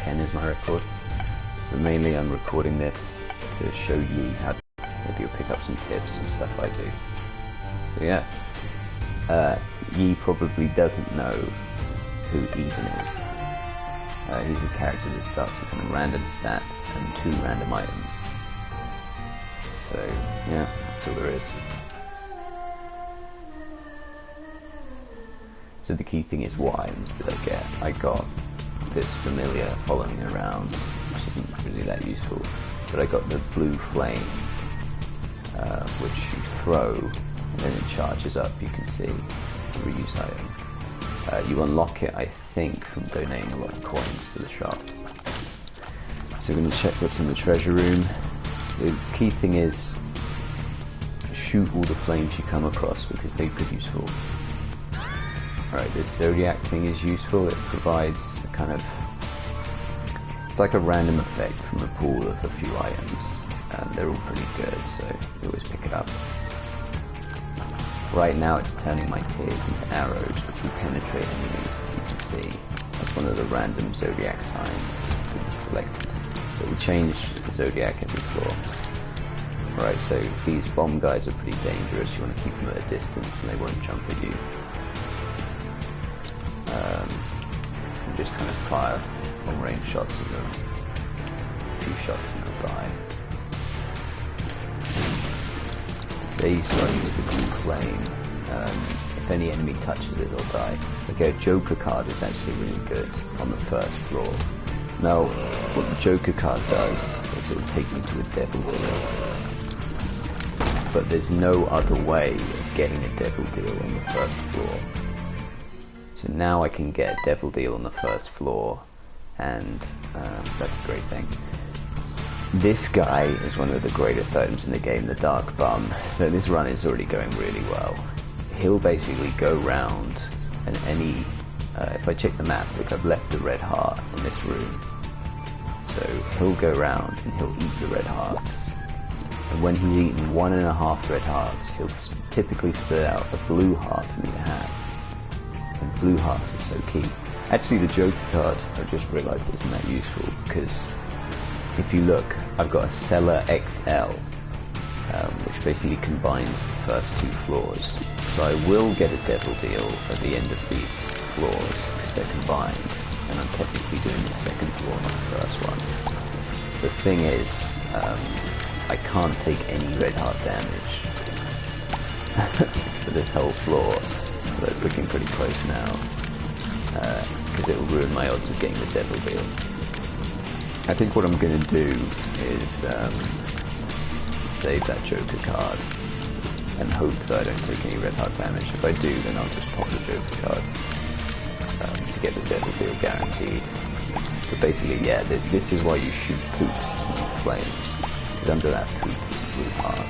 10 is my record. But mainly I'm recording this to show you how to, maybe you'll pick up some tips and stuff I do. So yeah, Yi probably doesn't know who Even is. He's a character that starts with kind of random stats and 2 random items. So yeah, that's all there is. So the key thing is what items did I get? I got this familiar following me around, which isn't really that useful, but I got the blue flame, which you throw and then it charges up, you can see, a reuse item. You unlock it, I think, from donating a lot of coins to the shop. So we're going to check what's in the treasure room. The key thing is shoot all the flames you come across because they could be useful. Alright, this Zodiac thing is useful. It provides a kind of, it's like a random effect from a pool of a few items. They're all pretty good, so you always pick it up. Right now it's turning my tears into arrows which will penetrate enemies, you can see. That's one of the random Zodiac signs that is selected. But we change the Zodiac every floor. Right, so these bomb guys are pretty dangerous. You want to keep them at a distance and they won't jump at you. And just kind of fire long range shots at them. A few shots and they'll die. They start to use the blue flame. If any enemy touches it, they'll die. Okay, a Joker card is actually really good on the first floor. Now, what the Joker card does is it will take you to a devil deal. But there's no other way of getting a devil deal on the first floor. So now I can get a devil deal on the first floor, and that's a great thing. This guy is one of the greatest items in the game, the Dark Bum. So this run is already going really well. He'll basically go round, and any, if I check the map, look, I've left a red heart in this room. So he'll go round and he'll eat the red hearts. And when he's eaten 1.5 red hearts, he'll typically spit out a blue heart for me to have. And blue hearts is so key. Actually, the Joker card, I've just realised, isn't that useful, because if you look, I've got a Cellar XL, which basically combines the first 2 floors. So I will get a devil deal at the end of these floors, because they're combined, and I'm technically doing the second floor, not the first one. The thing is, I can't take any red heart damage for this whole floor, but it's looking pretty close now, because it will ruin my odds of getting the devil deal. I think what I'm going to do is save that Joker card and hope that I don't take any red heart damage. If I do, then I'll just pop the Joker card to get the devil deal guaranteed. But basically, yeah, this is why you shoot poops and flames, because under that poop is a blue heart.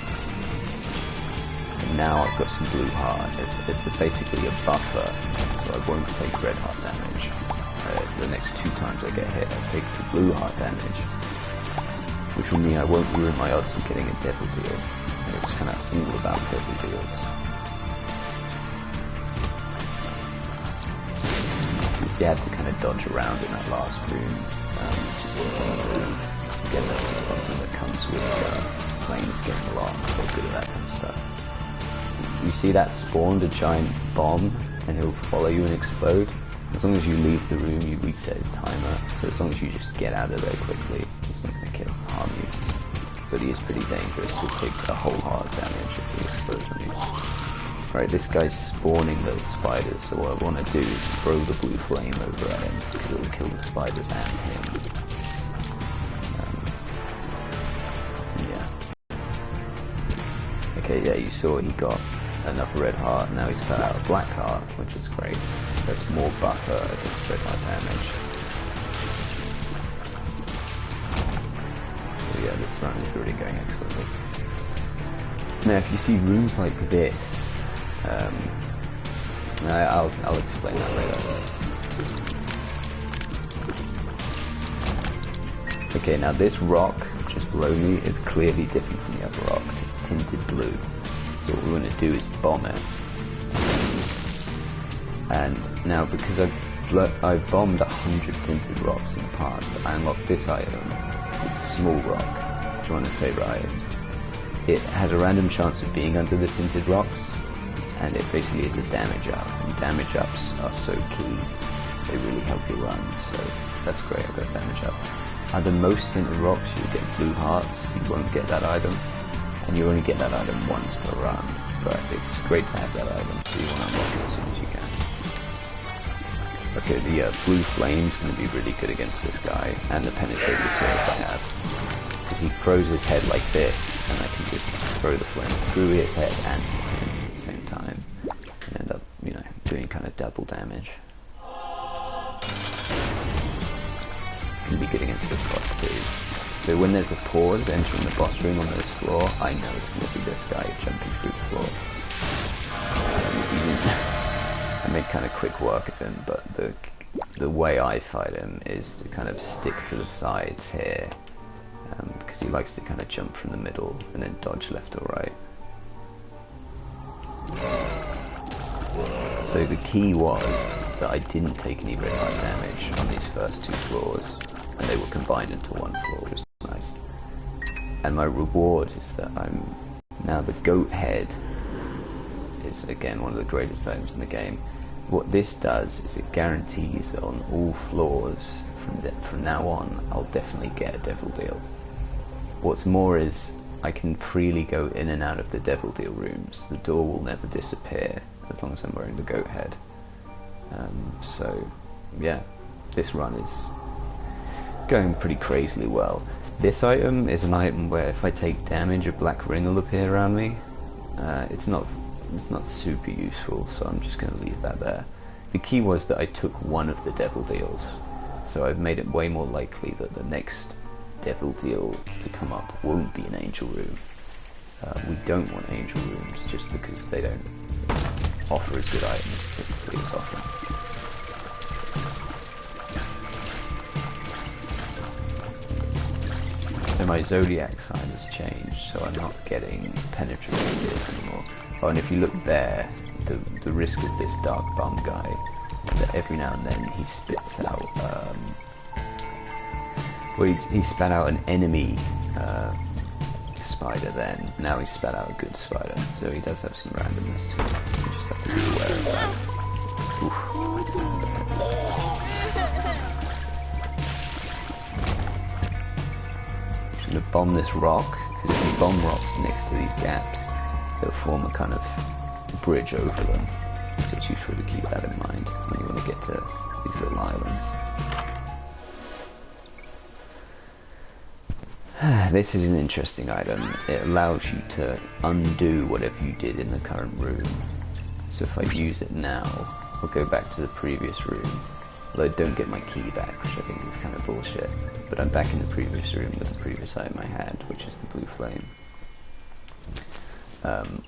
And now I've got some blue heart. It's basically a buffer, so I won't take red heart damage. The next 2 times I get hit, I'll take the blue heart damage, which will mean I won't ruin my odds of getting a devil deal. And it's kind of all about devil deals. You see, I had to kind of dodge around in that last room, just again, that's just something that comes with playing this game a lot. I'm so good at that kind of stuff. You see that spawned a giant bomb, and he'll follow you and explode. As long as you leave the room, you reset his timer, so as long as you just get out of there quickly, he's not going to harm you. But he is pretty dangerous, he'll take a whole heart damage if he explodes on you. Right, this guy's spawning little spiders, so what I want to do is throw the blue flame over at him, because it will kill the spiders and him. Yeah. Okay, yeah, you saw he got another red heart, now he's cut out a black heart, which is great. That's more buffer against red heart damage. So yeah, this run is already going excellently. Now if you see rooms like this, I'll explain that later. Okay, now this rock just below me is clearly different from the other rocks. It's tinted blue. So what we want to do is bomb it. And now because I've bombed 100 tinted rocks in the past, I unlocked this item, Small Rock, which is one of my favourite items. It has a random chance of being under the tinted rocks, and it basically is a damage up, and damage ups are so key. They really help you run, so that's great. I've got damage up. Under most tinted rocks you get blue hearts, you won't get that item, and you only get that item once per run, but it's great to have that item, so you want to unlock it as soon as you can. Okay, the blue flame's going to be really good against this guy, and the penetrating materials I have. Because he throws his head like this, and I can just throw the flame through his head and hit him at the same time. And end up, you know, doing kind of double damage. Can be good against this boss too. So when there's a pause entering the boss room on this floor, I know it's going to be this guy jumping through the floor. I made kind of quick work of him, but the way I fight him is to kind of stick to the sides here, because he likes to kind of jump from the middle and then dodge left or right. So the key was that I didn't take any red heart damage on these first two floors, and they were combined into one floor, which is nice. And my reward is that I'm now the goat head. Is again one of the greatest items in the game. What this does is it guarantees that on all floors from now on I'll definitely get a devil deal. What's more is I can freely go in and out of the devil deal rooms. The door will never disappear as long as I'm wearing the goat head. So yeah, this run is going pretty crazily well. This item is an item where if I take damage, a black ring will appear around me. It's not super useful, so I'm just going to leave that there. The key was that I took one of the devil deals, so I've made it way more likely that the next devil deal to come up won't be an angel room. We don't want angel rooms just because they don't offer as good items typically as often. So my zodiac sign has changed, so I'm not getting penetrating tears anymore. Oh, and if you look there, the risk of this dark bum guy, that every now and then he spits out, well, he spat out an enemy spider then. Now he spat out a good spider, so he does have some randomness to it. You just have to be aware of that. Oof. I'm just going to bomb this rock, because if you bomb rocks next to these gaps, they'll form a kind of bridge over them, so it's useful to keep that in mind when you want to get to these little islands. This is an interesting item. It allows you to undo whatever you did in the current room. So if I use it now, I'll go back to the previous room, although I don't get my key back, which I think is kind of bullshit. But I'm back in the previous room with the previous item I had, which is the blue flame.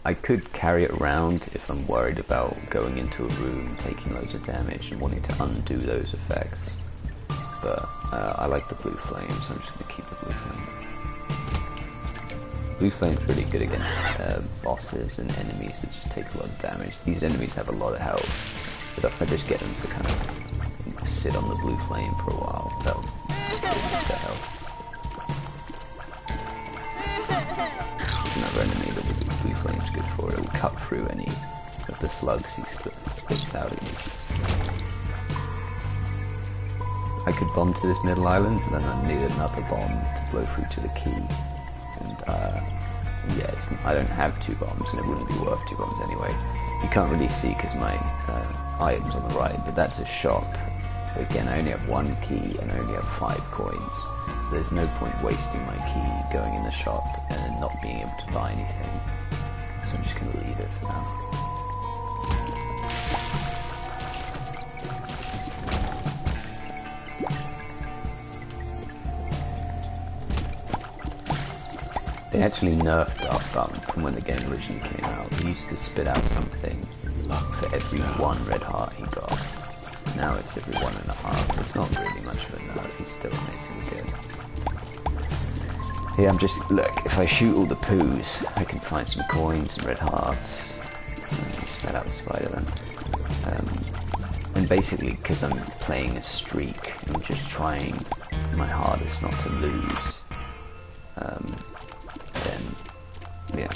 I could carry it around if I'm worried about going into a room, taking loads of damage and wanting to undo those effects. But I like the blue flame, so I'm just going to keep the blue flame. Blue flame's really good against bosses and enemies that just take a lot of damage. These enemies have a lot of health, but if I just get them to kind of sit on the blue flame for a while, that'll boost their health. Another enemy that the blue flame's good for. It will cut through any of the slugs he spits out at you. I could bomb to this middle island, but then I need another bomb to blow through to the key. And yeah, I don't have two bombs, and it wouldn't be worth two bombs anyway. You can't really see because my item's on the right, but that's a shop. But again, I only have one key and I only have 5 coins. So there's no point wasting my key going in the shop and then not being able to buy anything. So I'm just going to leave it for now. They actually nerfed Dark Bum from when the game originally came out. He used to spit out something for every 1 red heart he got. Now it's every 1.5. It's not really much of a nerf, he's still amazingly good. Yeah, I'm just, look, if I shoot all the poos, I can find some coins and red hearts. Spit out the spider then. And basically, because I'm playing a streak, I'm just trying my hardest not to lose, then yeah.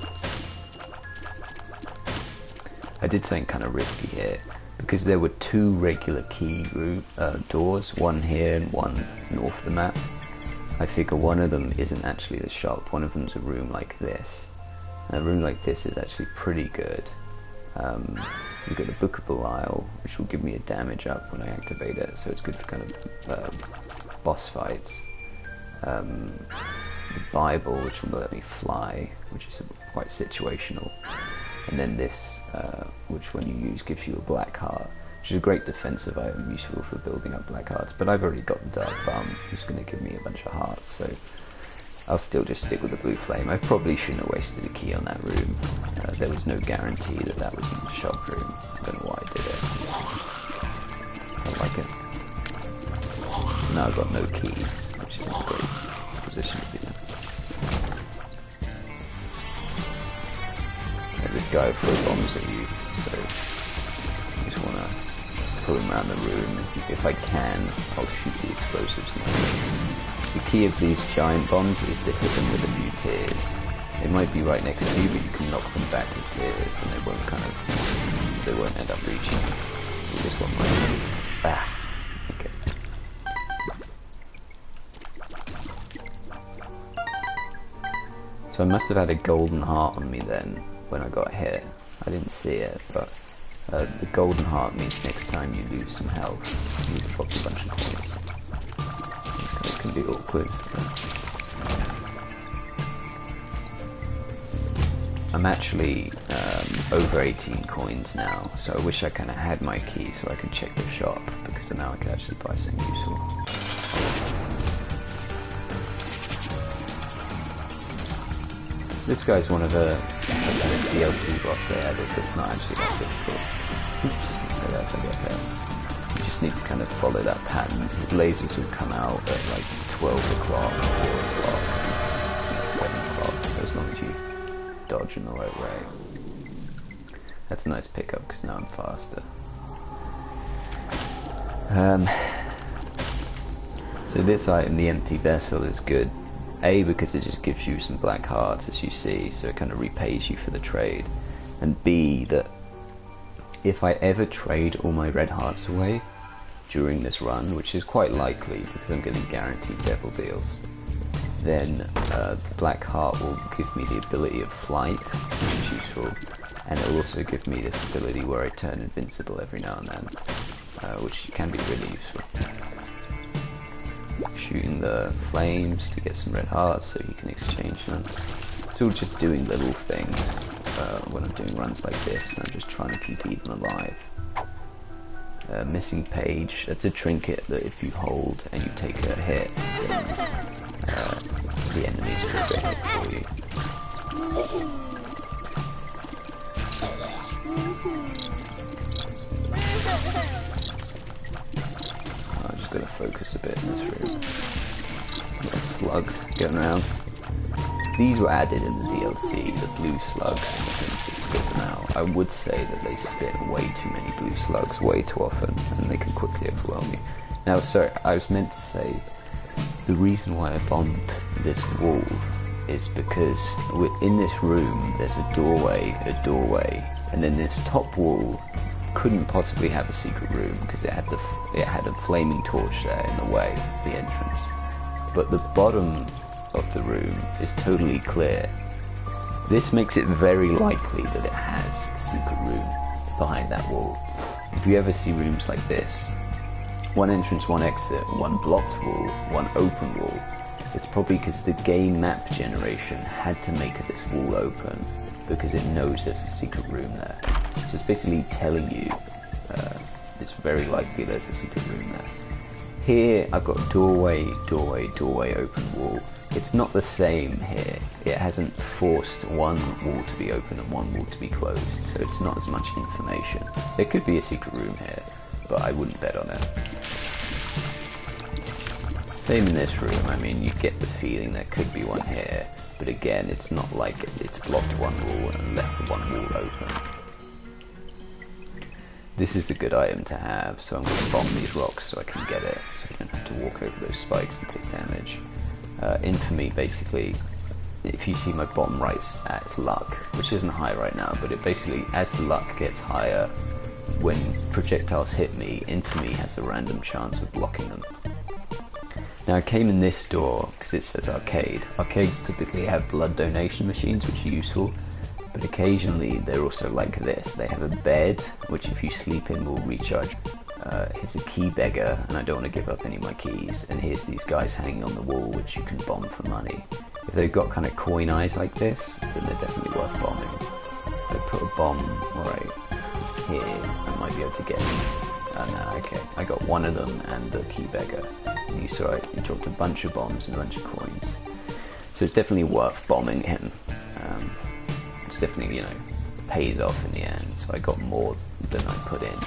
I did something kind of risky here, because there were two regular key doors, one here and one north of the map. I figure one of them isn't actually the shop, one of them's a room like this. And a room like this is actually pretty good. You've got the Book of Belial, which will give me a damage up when I activate it, so it's good for kind of boss fights. The Bible, which will let me fly, which is quite situational. And then this, which when you use gives you a black heart, which is a great defensive item, useful for building up black hearts. But I've already got the Dark Balm, who's going to give me a bunch of hearts, so I'll still just stick with the Blue Flame. I probably shouldn't have wasted a key on that room. There was no guarantee that that was in the shop room. I don't know why I did it. I like it. Now I've got no keys, which is a great position to be in. This guy will throw bombs at you, so I just want to pull him around the room. If I can, I'll shoot the explosives now. The key of these giant bombs is to hit them with a few tears. They might be right next to you, but you can knock them back with tears, and they won't end up reaching you. This one might be. Ah, okay. So I must have had a golden heart on me then when I got hit. I didn't see it, but the golden heart means next time you lose some health, you drop a bunch of coins. It can be awkward. I'm actually over 18 coins now, so I wish I kind of had my key so I could check the shop, because now I can actually buy something useful. This guy's one of the DLC boss they added that's not actually that difficult. Oops, so that's I get there. You just need to kind of follow that pattern. His lasers will come out at like 12 o'clock, 4 o'clock, and 7 o'clock, so as long as you dodge in the right way. That's a nice pickup because now I'm faster. So this item, the empty vessel, is good. A, because it just gives you some black hearts, as you see, so it kind of repays you for the trade. And B, that if I ever trade all my red hearts away during this run, which is quite likely because I'm getting guaranteed devil deals, then the black heart will give me the ability of flight, which is useful, and it will also give me this ability where I turn invincible every now and then, which can be really useful. Shooting the flames to get some red hearts so you can exchange them. It's all just doing little things when I'm doing runs like this, and I'm just trying to keep Eden alive. Missing page, that's a trinket that if you hold and you take a hit, then the enemies will get hit for you. I'm just going to focus a bit in this room. Got slugs going around. These were added in the DLC, the blue slugs and the things that spit them out. I would say that they spit way too many blue slugs way too often, and they can quickly overwhelm you. Now, sorry, I was meant to say the reason why I bombed this wall is because in this room there's a doorway, and then this top wall couldn't possibly have a secret room because it had a flaming torch there in the way, the entrance. But the bottom of the room is totally clear. This makes it very likely that it has a secret room behind that wall. If you ever see rooms like this, one entrance, one exit, one blocked wall, one open wall, it's probably because the game map generation had to make this wall open because it knows there's a secret room there. So it's basically telling you it's very likely there's a secret room there. Here I've got doorway, open wall. It's not the same here. It hasn't forced one wall to be open and one wall to be closed, so it's not as much information. There could be a secret room here, but I wouldn't bet on it. Same in this room, I mean, you get the feeling there could be one here, but again, it's not like it's blocked one wall and left one wall open. This is a good item to have, so I'm going to bomb these rocks so I can get it, so I don't have to walk over those spikes and take damage. Infamy, basically, if you see my bottom right stats, luck, which isn't high right now, but it basically, as the luck gets higher, when projectiles hit me, Infamy has a random chance of blocking them. Now I came in this door because it says arcade. Arcades typically have blood donation machines, which are useful, but occasionally they're also like this. They have a bed, which if you sleep in will recharge. Here's a key beggar, and I don't want to give up any of my keys. And here's these guys hanging on the wall, which you can bomb for money. If they've got kind of coin eyes like this, then they're definitely worth bombing. If I put a bomb right here, I might be able to get no, okay. I got one of them and the key beggar. And you saw it, he dropped a bunch of bombs and a bunch of coins. So it's definitely worth bombing him. It's definitely, you know, pays off in the end. So I got more than I put in.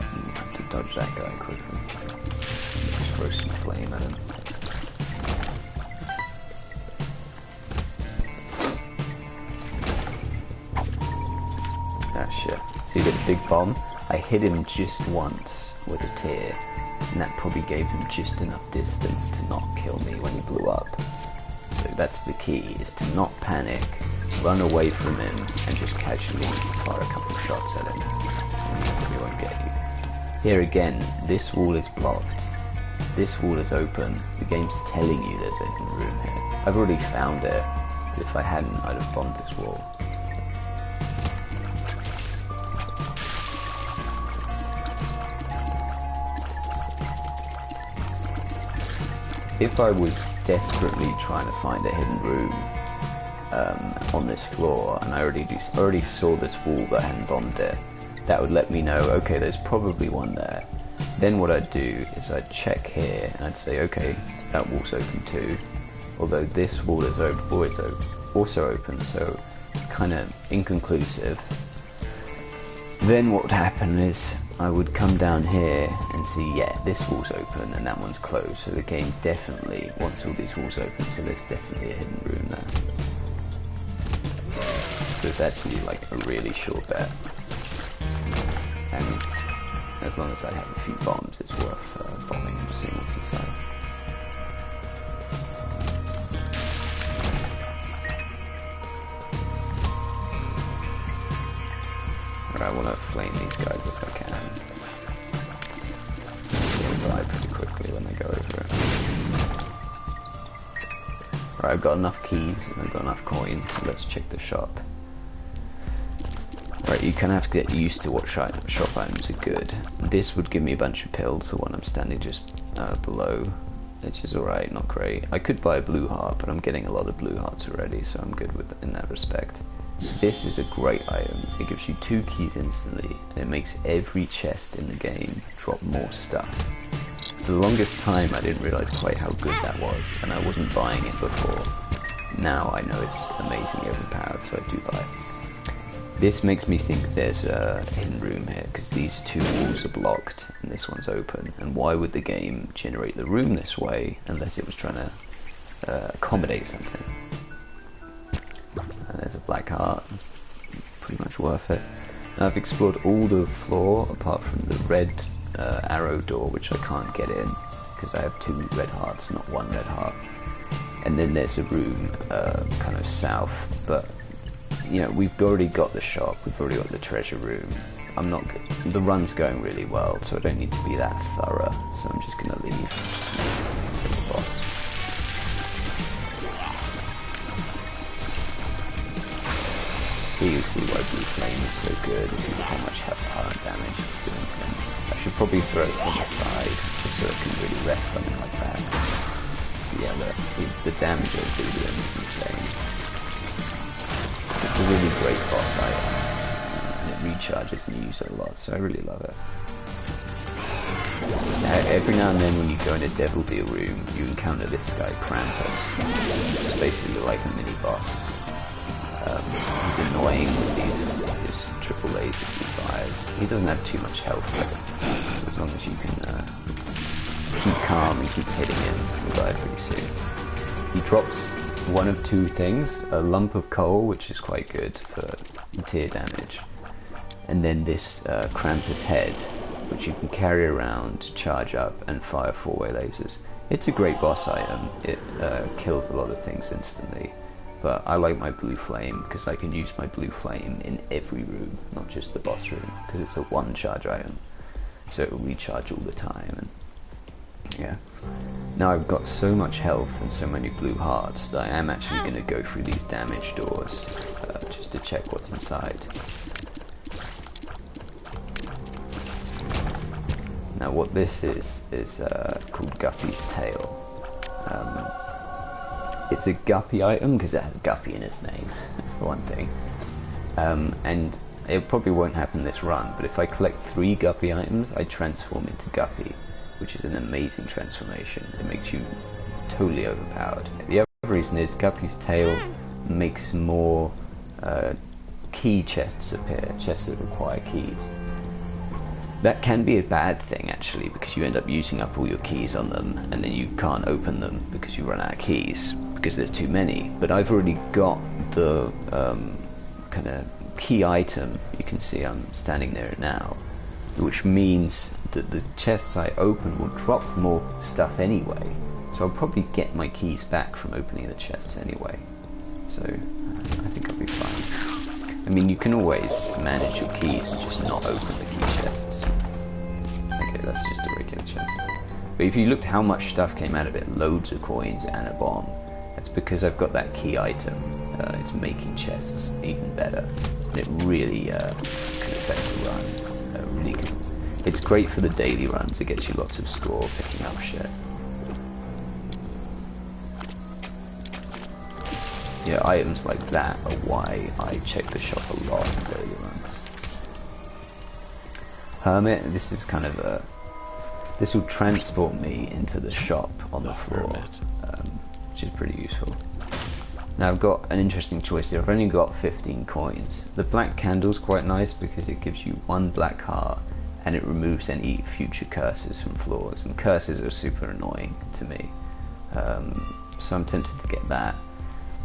I have to dodge that guy quickly. Just throw some flame at him. Ah shit. See the big bomb? I hit him just once with a tear, and that probably gave him just enough distance to not kill me when he blew up. So that's the key, is to not panic, run away from him, and just casually fire a couple of shots at him. And he probably won't get you. Here again, this wall is blocked. This wall is open. The game's telling you there's a hidden room here. I've already found it, but if I hadn't, I'd have bombed this wall. If I was desperately trying to find a hidden room on this floor, and I already saw this wall but I hadn't bombed it, that would let me know, okay, there's probably one there. Then what I'd do is I'd check here and I'd say, okay, that wall's open too, although this wall is also open, so kind of inconclusive. Then what would happen is I would come down here and see, yeah, this wall's open and that one's closed, so the game definitely wants all these walls open, so there's definitely a hidden room there. So it's actually like a really short bet, and it's, as long as I have a few bombs, it's worth bombing and seeing what's inside. I want to flame these guys if I can. They'll die pretty quickly when they go over it. Alright, I've got enough keys and I've got enough coins, so let's check the shop. Right, you kind of have to get used to what shop items are good. This would give me a bunch of pills, the one I'm standing just below, which is alright, not great. I could buy a blue heart, but I'm getting a lot of blue hearts already, so I'm good with in that respect. This is a great item. It gives you 2 keys instantly, and it makes every chest in the game drop more stuff. For the longest time I didn't realise quite how good that was, and I wasn't buying it before. Now I know it's amazingly overpowered, so I do buy it. This makes me think there's a hidden room here, because these 2 walls are blocked, and this one's open. And why would the game generate the room this way, unless it was trying to accommodate something? And there's a black heart, that's pretty much worth it. Now I've explored all the floor apart from the red arrow door, which I can't get in because I have 2 red hearts, not 1 red heart. And then there's a room kind of south, but you know, we've already got the shop, we've already got the treasure room. The run's going really well, so I don't need to be that thorough, so I'm just gonna leave. Just the boss. Here you see why blue flame is so good, you see how much heart damage it's doing to him. I should probably throw it on the side, just so it can really rest on it like that. But yeah, the damage it'll do to him is insane. It's a really great boss item, and it recharges and you use it a lot, so I really love it. Now, every now and then when you go in a Devil Deal room, you encounter this guy, Krampus. It's basically like a mini-boss. He's annoying with these triple lasers he fires. He doesn't have too much health though. As long as you can keep calm and keep hitting him, he'll die pretty soon. He drops one of 2 things, a lump of coal, which is quite good for tear damage, and then this Krampus head, which you can carry around, charge up, and fire 4-way lasers. It's a great boss item. It kills a lot of things instantly, but I like my blue flame because I can use my blue flame in every room, not just the boss room, because it's a 1-charge item, so it will recharge all the time. And yeah, now I've got so much health and so many blue hearts that I am actually going to go through these damage doors just to check what's inside. Now what this is called Guppy's Tail. It's a Guppy item because it has Guppy in its name, for one thing. And it probably won't happen this run, but if I collect 3 Guppy items, I transform into Guppy, which is an amazing transformation. It makes you totally overpowered. The other reason is Guppy's Tail makes more key chests appear, chests that require keys. That can be a bad thing actually, because you end up using up all your keys on them and then you can't open them because you run out of keys because there's too many. But I've already got the kind of key item. You can see I'm standing there now, which means that the chests I open will drop more stuff anyway, so I'll probably get my keys back from opening the chests anyway, so I think I'll be fine. I mean, you can always manage your keys and just not open the key chests. Okay, that's just a regular chest. But if you looked how much stuff came out of it, loads of coins and a bomb, that's because I've got that key item. It's making chests even better. And it really can affect the run. Really good. It's great for the daily runs. It gets you lots of score picking up shit. Yeah, items like that are why I check the shop a lot in daily runs. Hermit, this is kind of a... This will transport me into the shop on the floor, which is pretty useful. Now I've got an interesting choice here. I've only got 15 coins. The black candle's quite nice because it gives you 1 black heart and it removes any future curses from floors, and curses are super annoying to me. So I'm tempted to get that.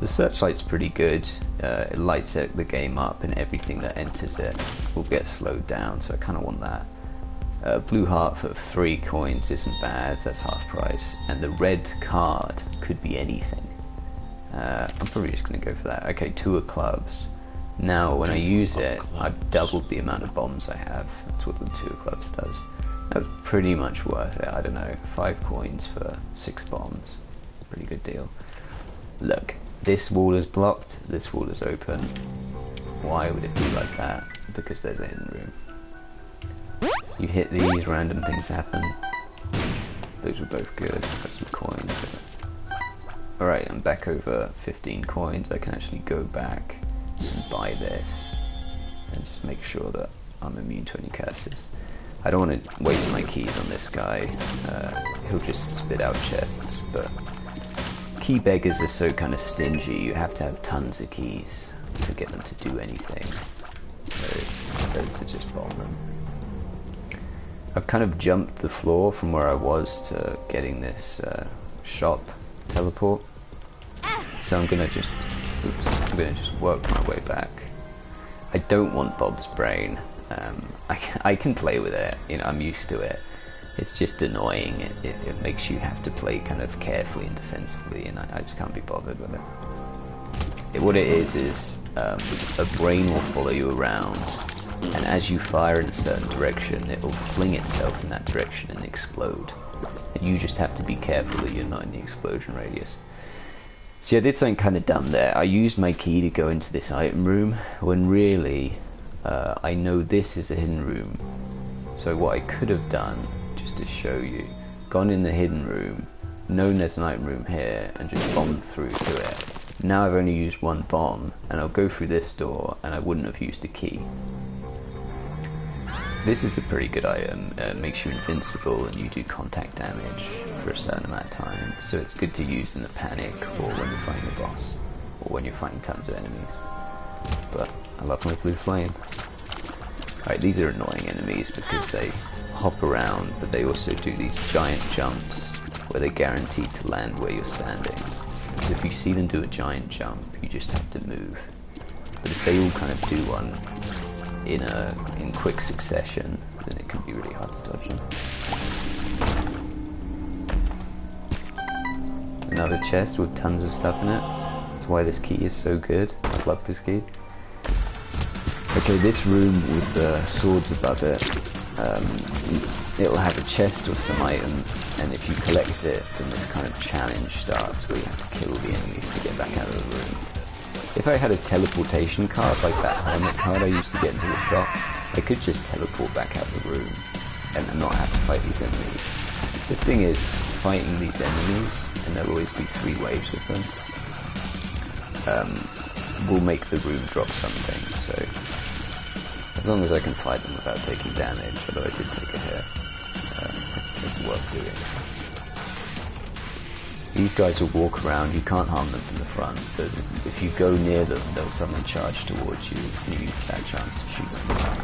The searchlight's pretty good. It lights the game up and everything that enters it will get slowed down, so I kind of want that. Blue heart for 3 coins isn't bad, that's half price. And the red card could be anything. I'm probably just going to go for that. Okay, 2 of clubs. Now when I use it, I've doubled the amount of bombs I have. That's what the 2 of clubs does. That's pretty much worth it. I don't know, 5 coins for 6 bombs. Pretty good deal. Look. This wall is blocked, this wall is open. Why would it be like that? Because there's a hidden room. You hit these, random things happen. Those were both good. Got some coins. Alright, I'm back over 15 coins. I can actually go back and buy this and just make sure that I'm immune to any curses. I don't want to waste my keys on this guy. He'll just spit out chests, but key beggars are so kind of stingy. You have to have tons of keys to get them to do anything. So better to just bomb them. I've kind of jumped the floor from where I was to getting this shop teleport. So I'm gonna just work my way back. I don't want Bob's brain. I can play with it. You know, I'm used to it. It's just annoying. It makes you have to play kind of carefully and defensively, and I just can't be bothered with it. What it is a brain will follow you around, and as you fire in a certain direction, it will fling itself in that direction and explode. And you just have to be careful that you're not in the explosion radius. See, I did something kind of dumb there. I used my key to go into this item room, when really, I know this is a hidden room. So what I could have done, just to show you, gone in the hidden room, known there's an item room here, and just bombed through to it. Now I've only used 1 bomb, and I'll go through this door, and I wouldn't have used a key. This is a pretty good item. It makes you invincible, and you do contact damage for a certain amount of time, so it's good to use in a panic, or when you're fighting a boss, or when you're fighting tons of enemies. But I love my blue flame. Alright, these are annoying enemies because they hop around, but they also do these giant jumps where they're guaranteed to land where you're standing. So if you see them do a giant jump, you just have to move. But if they all kind of do one, in quick succession, then it can be really hard to dodge them. Another chest with tons of stuff in it. That's why this key is so good. I love this key. Okay, this room with the swords above it, it'll have a chest or some item, and if you collect it, then this kind of challenge starts where you have to kill the enemies to get back out of the room. If I had a teleportation card, like that hermit card I used to get into the shop, I could just teleport back out of the room and not have to fight these enemies. The thing is, fighting these enemies, and there'll always be 3 waves of them, will make the room drop something, so as long as I can fight them without taking damage, although I did take a hit, it's worth doing. These guys will walk around, you can't harm them from the front, but if you go near them, they'll suddenly charge towards you, and you use that chance to shoot them back.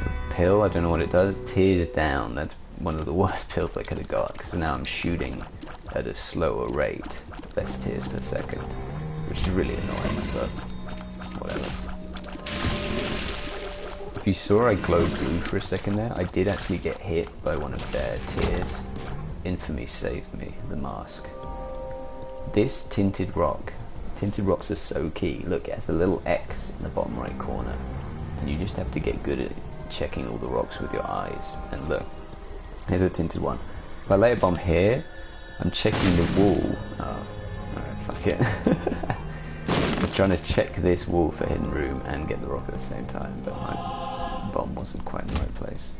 The pill, I don't know what it does, tears down, that's one of the worst pills I could have got, because now I'm shooting at a slower rate, less tears per second, which is really annoying, but whatever. If you saw I glowed blue for a second there, I did actually get hit by one of their tears. Infamy saved me, the mask. This tinted rocks are so key. Look, it has a little X in the bottom right corner, and you just have to get good at checking all the rocks with your eyes. And look, here's a tinted one. If I lay a bomb here, I'm checking the wall. Oh, alright, fuck it. I'm trying to check this wall for hidden room and get the rock at the same time, but my bomb wasn't quite in the right place.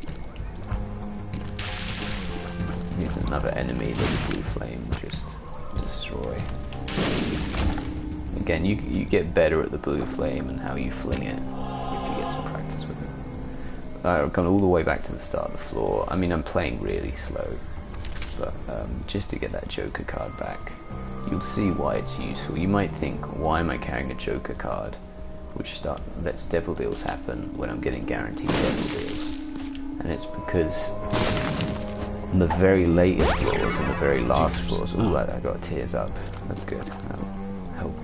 Here's another enemy that the blue flame just destroy. Again, you get better at the blue flame and how you fling it if you get some practice with it. I've gone all the way back to the start of the floor. I mean, I'm playing really slow, but just to get that Joker card back, you'll see why it's useful. You might think, why am I carrying a Joker card, which lets devil deals happen when I'm getting guaranteed devil deals? And it's because on the very latest floors and the very last floors, ooh, I got tears up, that's good, help.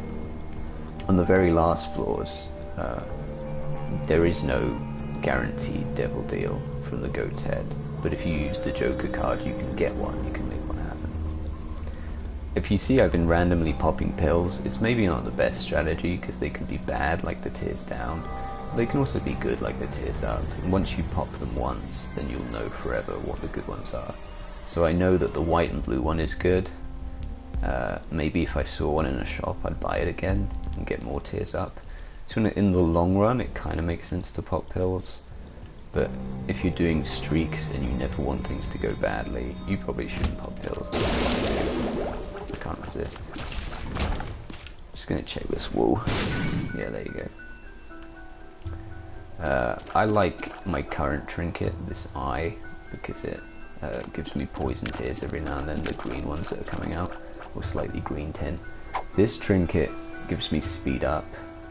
On the very last floors, there is no guaranteed devil deal from the goat's head, but if you use the Joker card you can get one, you can make one happen. If you see I've been randomly popping pills, it's maybe not the best strategy because they can be bad like the tears down. They can also be good like the tears up, and once you pop them once, then you'll know forever what the good ones are. So I know that the white and blue one is good. Maybe if I saw one in a shop I'd buy it again and get more tears up. So in the long run it kind of makes sense to pop pills, but if you're doing streaks and you never want things to go badly, you probably shouldn't pop pills. I can't resist. Just gonna check this wall. Yeah, there you go. I like my current trinket, this eye, because it gives me poison tears every now and then, the green ones that are coming out, or slightly green tin. This trinket gives me speed up,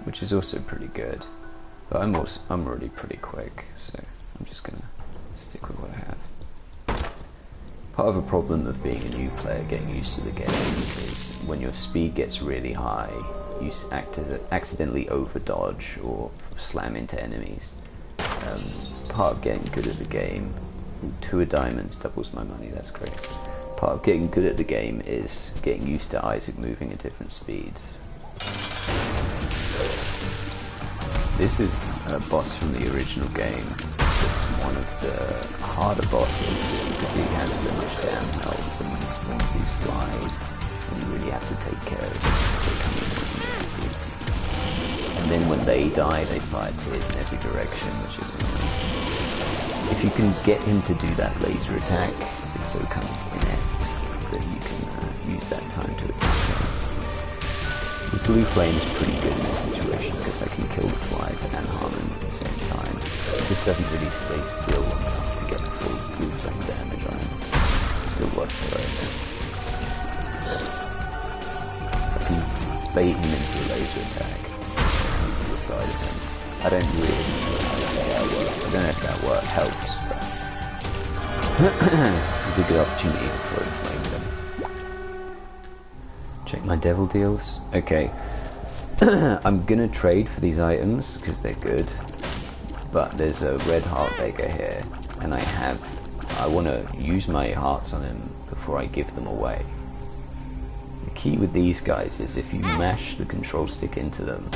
which is also pretty good, but I'm already pretty quick, so I'm just gonna stick with what I have. Part of a problem of being a new player getting used to the game is when your speed gets really high, you accidentally over dodge or slam into enemies. Part of getting good at the game, 2 of diamonds doubles my money, that's great. Part of getting good at the game is getting used to Isaac moving at different speeds. This is a boss from the original game. It's one of the harder bosses because he has so much damn health, and once he flies, you really have to take care of him. And then when they die, they fire tears in every direction, which is annoying. If you can get him to do that laser attack, it's so kind of inept that you can use that time to attack him. The blue flame is pretty good in this situation because I can kill the flies and harm him at the same time. This doesn't really stay still long enough to get the full blue flame damage on him. It's still worth it though. I can bait him into a laser attack to the side of him. I don't really know how that works. I don't know if that helps, but it's a good opportunity to throw flame at him. Check my devil deals. Okay. I'm gonna trade for these items because they're good, but there's a red heart beggar here, and I want to use my hearts on him before I give them away. The key with these guys is if you mash the control stick into them,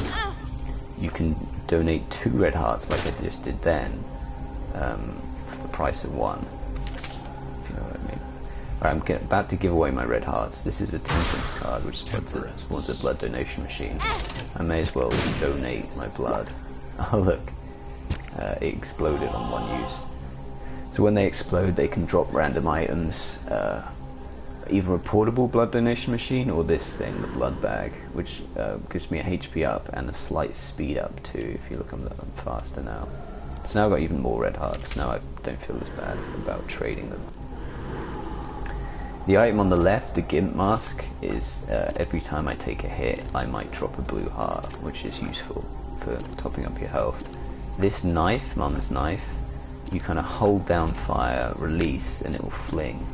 you can donate 2 red hearts like I just did then, for the price of 1, if you know what I mean. Alright, I'm about to give away my red hearts. This is a temperance card which spawns a blood donation machine. I may as well donate my blood. Oh look, it exploded on 1 use. So when they explode they can drop random items, either a portable blood donation machine or this thing, the blood bag, which gives me a HP up and a slight speed up too. If you look, I'm faster now. So now I've got even more red hearts. Now I don't feel as bad about trading them. The item on the left, the Gimp Mask, is every time I take a hit I might drop a blue heart, which is useful for topping up your health. This knife, Mum's knife, you kind of hold down fire, release, and it will fling.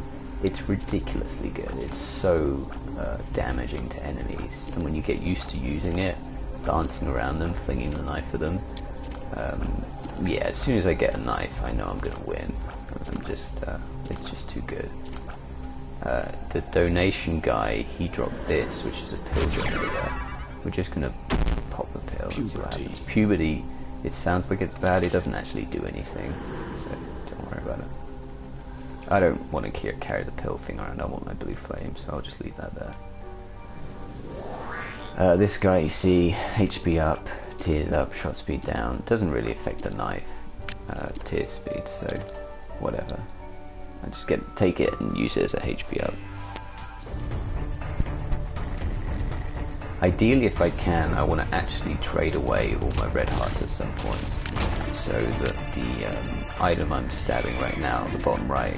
It's ridiculously good. It's so damaging to enemies, and when you get used to using it, dancing around them, flinging the knife at them, yeah, as soon as I get a knife I know I'm gonna win. It's just too good. The donation guy, he dropped this, which is a pill generator. We're just gonna pop the pill and see what happens. Puberty, it sounds like it's bad, it doesn't actually do anything, so don't worry about it. I don't want to carry the pill thing around, I want my blue flame, so I'll just leave that there. This guy, you see, HP up, tears up, shot speed down. Doesn't really affect the knife, tear speed, so whatever. I just take it and use it as a HP up. Ideally, if I can, I want to actually trade away all my red hearts at some point, so that the item I'm stabbing right now, the bottom right,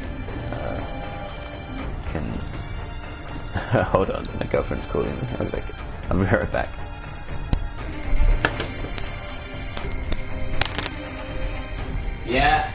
can... Hold on, my girlfriend's calling me. I'll be right back. Yeah.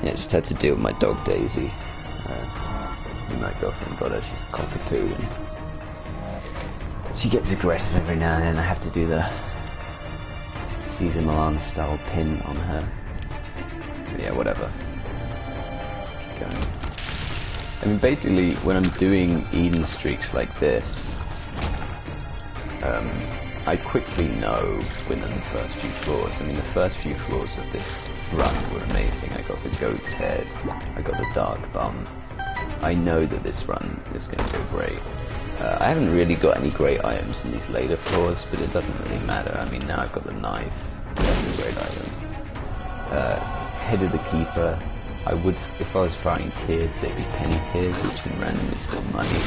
Yeah, just had to deal with my dog Daisy. My girlfriend got her, she's a cockapoo, and she gets aggressive every now and then. I have to do the Caesar Milan style pin on her. But yeah, whatever. Keep going. I mean, basically, when I'm doing Eden streaks like this, I quickly know within the first few floors. I mean, the first few floors of this run were amazing. I got the goat's head, I got the dark bum. I know that this run is going to go great. I haven't really got any great items in these later floors, but it doesn't really matter. I mean, now I've got the knife, that's a great item. Head of the Keeper, I would, if I was fighting tears, they'd be penny tears, which can randomly spawn money.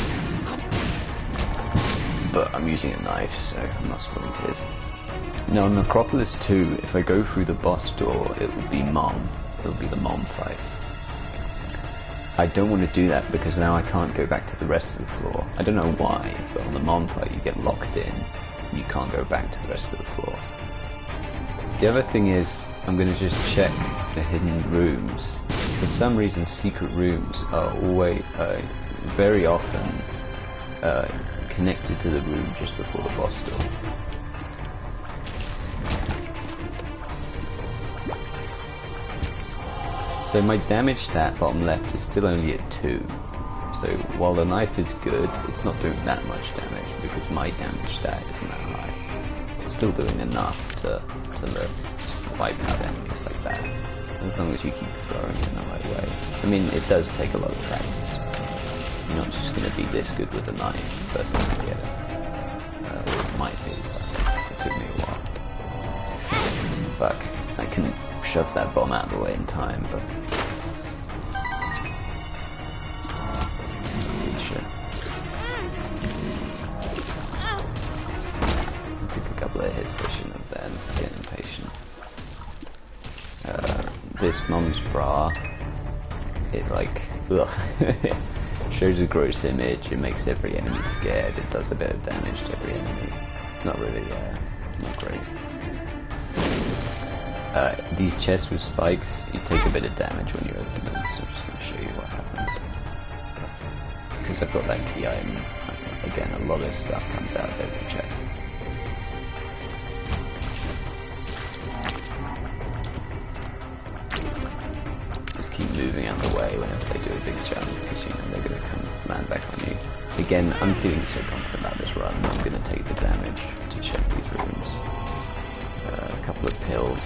But I'm using a knife, so I'm not spawning tears. Now on Necropolis 2, if I go through the boss door, it will be Mom. It'll be the Mom fight. I don't want to do that because now I can't go back to the rest of the floor. I don't know why, but on the Monfight you get locked in and you can't go back to the rest of the floor. The other thing is, I'm going to just check the hidden rooms. For some reason, secret rooms are always, very often, connected to the room just before the boss door. So my damage stat bottom left is still only at 2. So while the knife is good, it's not doing that much damage because my damage stat isn't that high. It's still doing enough to just wipe out enemies like that. As long as you keep throwing it in the right way. I mean, it does take a lot of practice. You're not just going to be this good with a knife first time you get it. Or it might be, but it took me a while. Fuck, I can shove that bomb out of the way in time, but... good shit. I took a couple of hits, I shouldn't have then. Getting impatient. This Mum's Bra, it like, ugh. Shows a gross image, it makes every enemy scared, it does a bit of damage to every enemy. It's not really, not great. These chests with spikes, you take a bit of damage when you open them, so I'm just going to show you what happens. Because I've got that key item, again, a lot of stuff comes out of every chest. Just keep moving out the way whenever they do a big jump, because you know they're going to come land back on you. Again, I'm feeling so confident about this run, I'm going to take the damage to check these rooms. A couple of pills.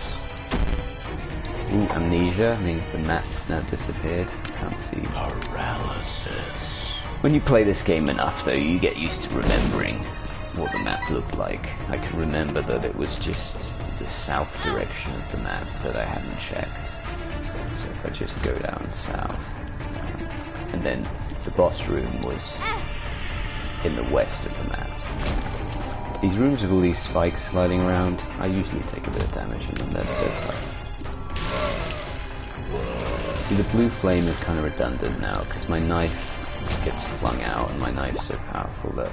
Ooh, amnesia means the map's now disappeared. Can't see. Paralysis. When you play this game enough, though, you get used to remembering what the map looked like. I can remember that it was just the south direction of the map that I hadn't checked. So if I just go down south, and then the boss room was in the west of the map. These rooms with all these spikes sliding around, I usually take a bit of damage in them, they're tough. See, the blue flame is kind of redundant now, because my knife gets flung out, and my knife's so powerful that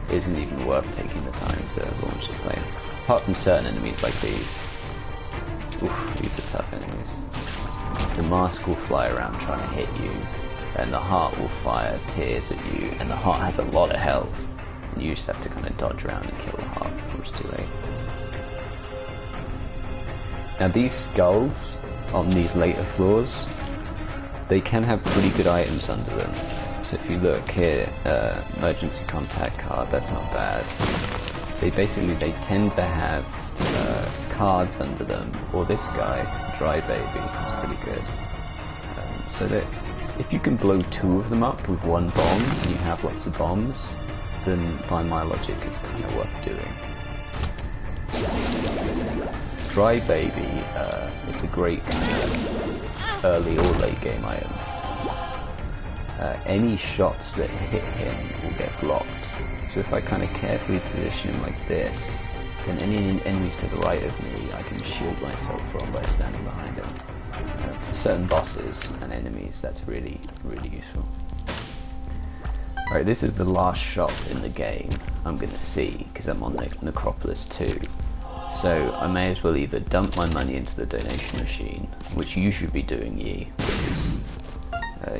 it isn't even worth taking the time to launch the flame. Apart from certain enemies like these. Oof, these are tough enemies. The mask will fly around trying to hit you, and the heart will fire tears at you, and the heart has a lot of health. And you just have to kind of dodge around and kill the heart before it's too late. Now these skulls on these later floors, they can have pretty good items under them. So if you look here, emergency contact card, that's not bad. They tend to have cards under them, or this guy, Dry Baby, is pretty good. So that if you can blow 2 of them up with 1 bomb, and you have lots of bombs, then by my logic it's kind of worth doing. Dry Baby is a great kind of early or late game item. Any shots that hit him will get blocked. So if I kind of carefully position him like this, then any enemies to the right of me I can shield myself from by standing behind him. For certain bosses and enemies that's really, really useful. Alright, this is the last shop in the game I'm going to see, because I'm on the Necropolis 2. So I may as well either dump my money into the donation machine, which you should be doing, ye, because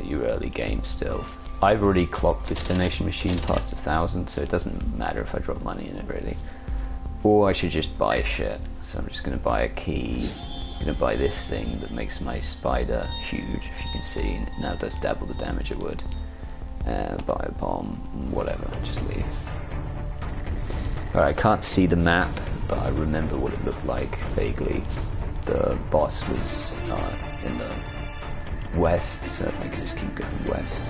you're early game still. I've already clocked this donation machine past 1,000, so it doesn't matter if I drop money in it really. Or I should just buy shit. So I'm just going to buy a key. I'm going to buy this thing that makes my spider huge, if you can see. Now it does double the damage it would. Buy a bomb, whatever, just leave. Alright, I can't see the map, but I remember what it looked like vaguely. The boss was in the west, so if I could just keep going west,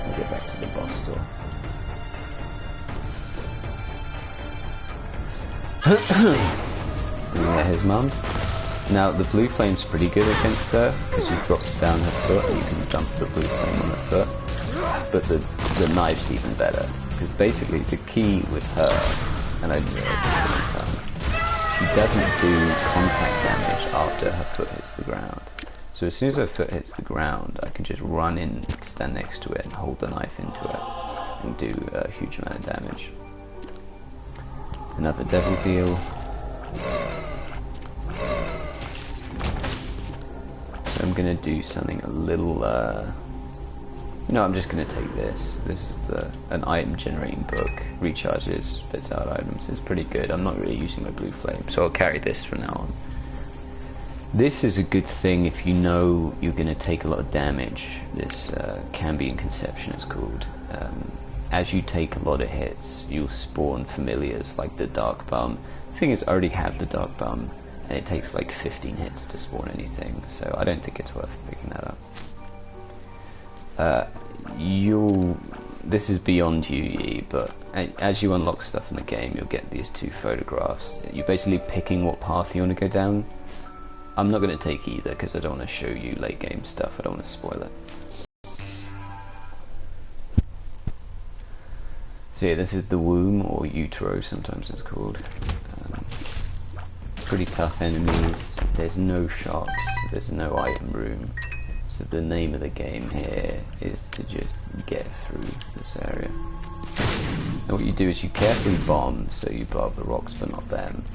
I'll get back to the boss door. Yeah, his mum. Now the blue flame's pretty good against her, because she drops down her foot and you can jump the blue flame on her foot. But the knife's even better, because basically the key with her, and I didn't realize this at the time, she doesn't do contact damage after her foot hits the ground. So as soon as our foot hits the ground, I can just run in, stand next to it, and hold the knife into it, and do a huge amount of damage. Another devil deal. So I'm gonna do something a little, you know, I'm just gonna take this. This is an item generating book. Recharges, spits out items. It's pretty good. I'm not really using my blue flame, so I'll carry this from now on. This is a good thing if you know you're going to take a lot of damage. This can be in Conception, it's called. As you take a lot of hits, you'll spawn familiars like the Dark Bum. The thing is, I already have the Dark Bum, and it takes like 15 hits to spawn anything, so I don't think it's worth picking that up. This is beyond UE, but as you unlock stuff in the game, you'll get these two photographs. You're basically picking what path you want to go down. I'm not going to take either because I don't want to show you late game stuff. I don't want to spoil it. So yeah, this is the womb, or utero sometimes it's called. Pretty tough enemies. There's no shops. There's no item room. So the name of the game here is to just get through this area. And what you do is you carefully bomb, so you blow up the rocks but not them.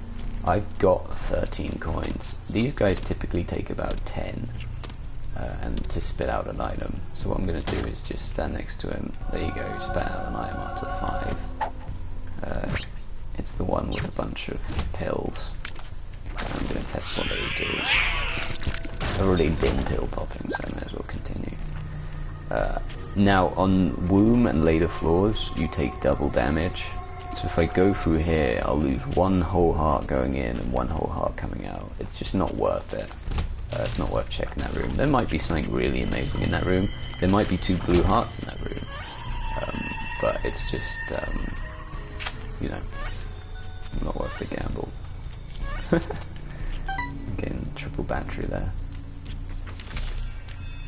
I've got 13 coins. These guys typically take about 10 and to spit out an item. So what I'm going to do is just stand next to him. There you go, spit out an item up to 5. It's the one with a bunch of pills. I'm going to test what they will do. I've already been pill popping, so I may as well continue. Now on womb and later floors, you take double damage. So if I go through here, I'll lose one whole heart going in and one whole heart coming out. It's just not worth it. It's not worth checking that room. There might be something really amazing in that room. There might be 2 blue hearts in that room. But it's just, you know, not worth the gamble. Again, triple battery there.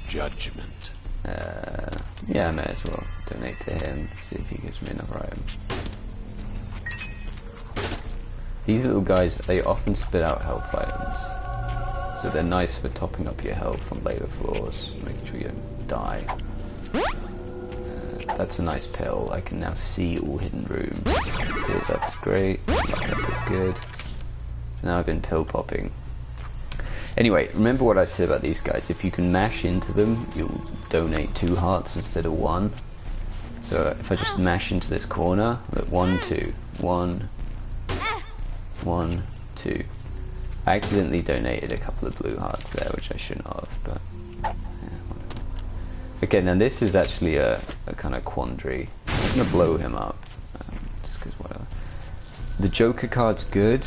Judgment. Yeah, I may as well donate to him, see if he gives me another item. These little guys, they often spit out health items, so they're nice for topping up your health on later floors, making sure you don't die. That's a nice pill. I can now see all hidden rooms. Tears up is great, lock up is good. Now I've been pill popping. Anyway, remember what I said about these guys. If you can mash into them, you'll donate 2 hearts instead of 1. So if I just mash into this corner, look, 1, 2, 1, 1, 2. I accidentally donated a couple of blue hearts there, which I shouldn't have, but yeah, whatever. Okay, now this is actually a kind of quandary. I'm gonna blow him up, just because whatever. The Joker card's good.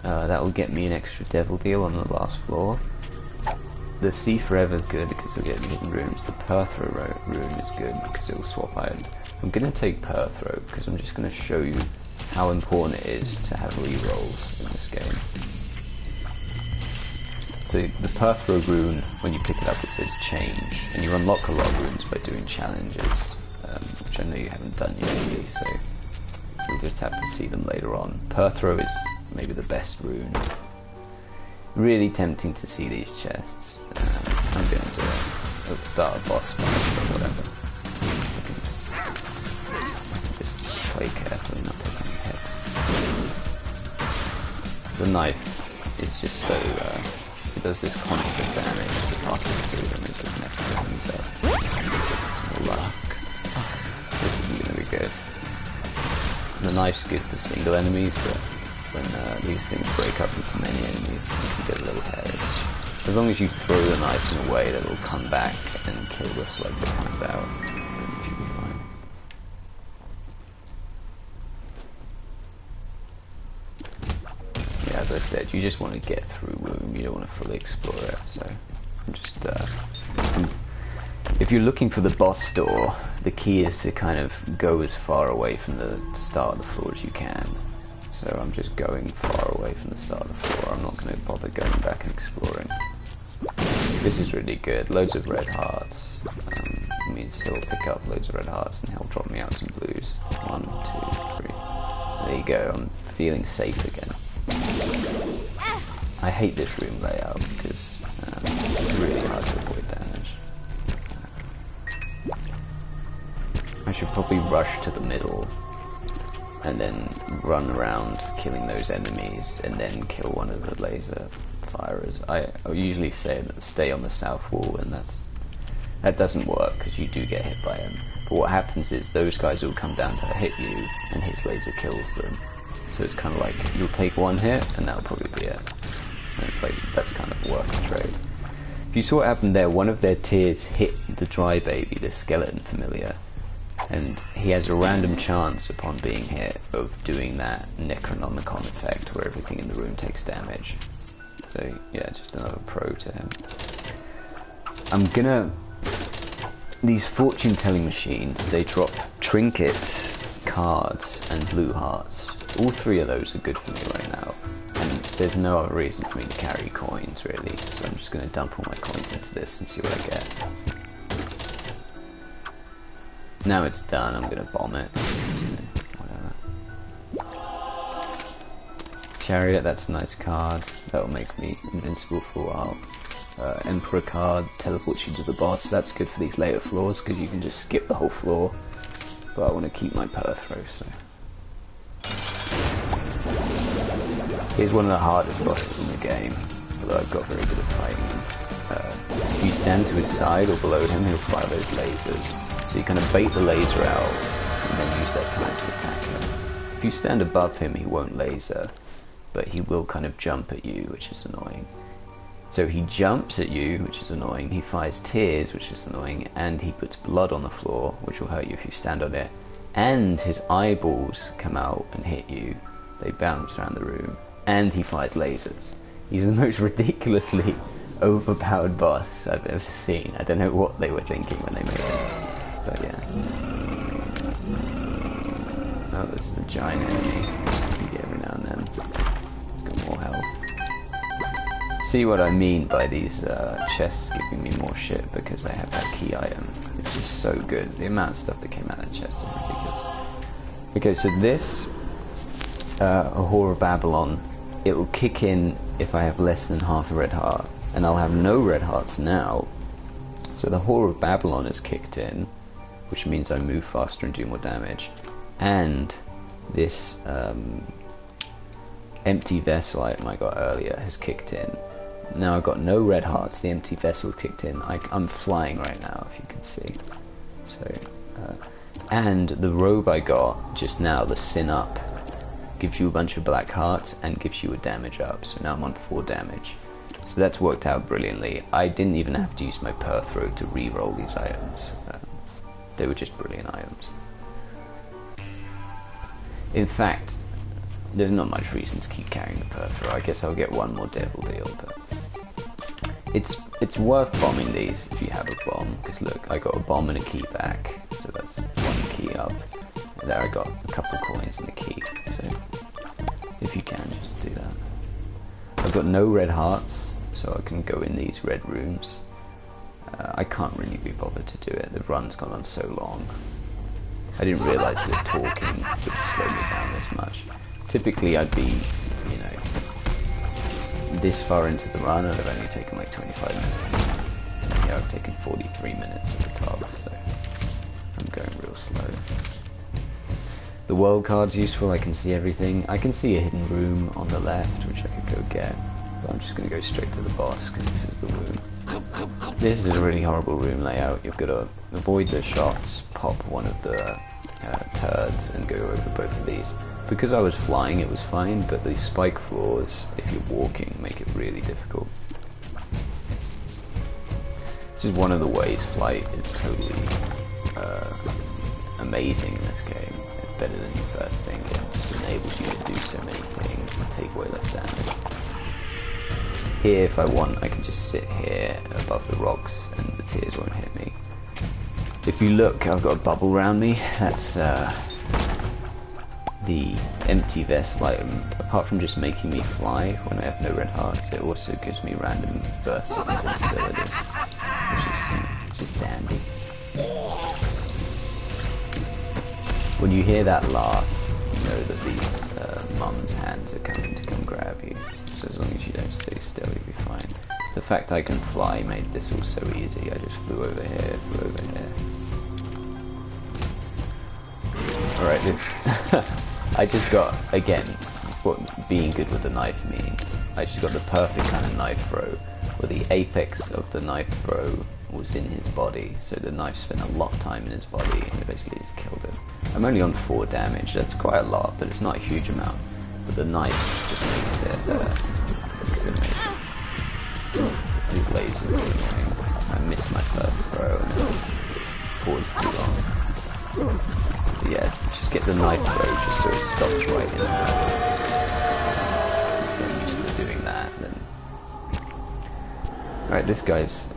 That will get me an extra devil deal on the last floor. The See Forever is good because we'll get hidden rooms. The Perthrow room is good because it will swap items. I'm going to take Perthrow because I'm just going to show you how important it is to have rerolls in this game. So the Perthrow rune, when you pick it up, it says change, and you unlock a lot of runes by doing challenges, which I know you haven't done yet, really, so you'll just have to see them later on. Perthrow is maybe the best rune. Really tempting to see these chests. I'm going to do it. Let's start a boss fight or whatever. Just play carefully, not take any hits. The knife is just so, it does this constant damage that passes through them and just messes things up. Some luck. This isn't going to be good. The knife's good for single enemies, but when these things break up into many enemies, you can get a little hairy. As long as you throw the knife in a way that it will come back and kill the slug that comes out, then you should be fine. Yeah, as I said, you just want to get through Womb, you don't want to fully explore it, so I'm just, if you're looking for the boss door, the key is to kind of go as far away from the start of the floor as you can. So I'm just going far away from the start of the floor. I'm not going to bother going back and exploring. This is really good. Loads of red hearts. It means he'll pick up loads of red hearts and he'll drop me out some blues. 1, 2, 3. There you go. I'm feeling safe again. I hate this room layout because It's really hard to avoid damage. I should probably rush to the middle and then run around killing those enemies and then kill one of the laser firers. I usually say stay on the south wall, and that doesn't work because you do get hit by him. But what happens is those guys will come down to hit you and his laser kills them. So it's kind of like you'll take one hit and that'll probably be it. And it's like that's kind of work and trade. If you saw what happened there, one of their tears hit the dry baby, the skeleton familiar, and he has a random chance upon being hit of doing that Necronomicon effect where everything in the room takes damage. So yeah, just another pro to him. These fortune telling machines, they drop trinkets, cards, and blue hearts. All three of those are good for me right now. And there's no other reason for me to carry coins really, so I'm just going to dump all my coins into this and see what I get. Now it's done, I'm going to bomb it. Whatever. Chariot, that's a nice card. That'll make me invincible for a while. Emperor card, teleports you to the boss. That's good for these later floors because you can just skip the whole floor. But I want to keep my Perthro, so... Here's one of the hardest bosses in the game, although I've got very good at fighting him. If you stand to his side or below him, he'll fire those lasers. So you kind of bait the laser out and then use that time to attack him. If you stand above him, he won't laser, but he will kind of jump at you, which is annoying. So he jumps at you, which is annoying, he fires tears, which is annoying, and he puts blood on the floor, which will hurt you if you stand on it, and his eyeballs come out and hit you. They bounce around the room, and he fires lasers. He's the most ridiculously overpowered boss I've ever seen. I don't know what they were thinking when they made him, but yeah. Oh, this is a giant enemy, just you get every now and then. He's got more health. See what I mean by these chests giving me more shit because I have that key item. It's just so good. The amount of stuff that came out of the chest is ridiculous. Okay, so this a Whore of Babylon, it will kick in if I have less than half a red heart, and I'll have no red hearts now. So the Whore of Babylon is kicked in, which means I move faster and do more damage, and this empty vessel item I got earlier has kicked in. Now I've got no red hearts, the empty vessel kicked in. I'm flying right now, if you can see. So, and the robe I got just now, the Sin Up, gives you a bunch of black hearts and gives you a damage up. So now I'm on 4 damage. So that's worked out brilliantly. I didn't even have to use my Perthro to re-roll these items. They were just brilliant items. In fact, there's not much reason to keep carrying the Perthro. I guess I'll get one more Devil Deal, but it's worth bombing these if you have a bomb, because look, I got a bomb and a key back, so that's 1 key up. And there I got a couple coins and a key, so if you can, just do that. I've got no red hearts, so I can go in these red rooms. I can't really be bothered to do it, the run's gone on so long. I didn't realise that talking would slow me down this much. Typically I'd be, you know, this far into the run and I've only taken like 25 minutes. And here I've taken 43 minutes at the top, so I'm going real slow. The world card's useful, I can see everything. I can see a hidden room on the left, which I could go get. But I'm just going to go straight to the boss, because this is the room. This is a really horrible room layout. You've got to avoid the shots, pop one of the turds, and go over both of these. Because I was flying, it was fine, but the spike floors, if you're walking, make it really difficult. This is one of the ways flight is totally amazing in this game. It's better than you first think. It just enables you to do so many things and take way less damage. Here, if I want, I can just sit here above the rocks and the tears won't hit me. If you look, I've got a bubble around me. That's the empty vessel item. Apart from just making me fly when I have no red hearts, it also gives me random bursts of invincibility, which is dandy. When you hear that laugh, you know that these mum's hands are coming to come grab you. So as long as you don't stay still, you'll be fine. The fact I can fly made this all so easy. I just flew over here, flew over here. Alright, this... I just got, again, what being good with the knife means. I just got the perfect kind of knife throw, where the apex of the knife throw was in his body, so the knife spent a lot of time in his body, and it basically just killed him. I'm only on 4 damage, that's quite a lot, but it's not a huge amount. But the knife just makes it amazing. These lasers are annoying. I missed my first throw and it paused too long. But yeah, just get the knife throw just so it stops right in there. If you're used to doing that, then... Alright, this guy's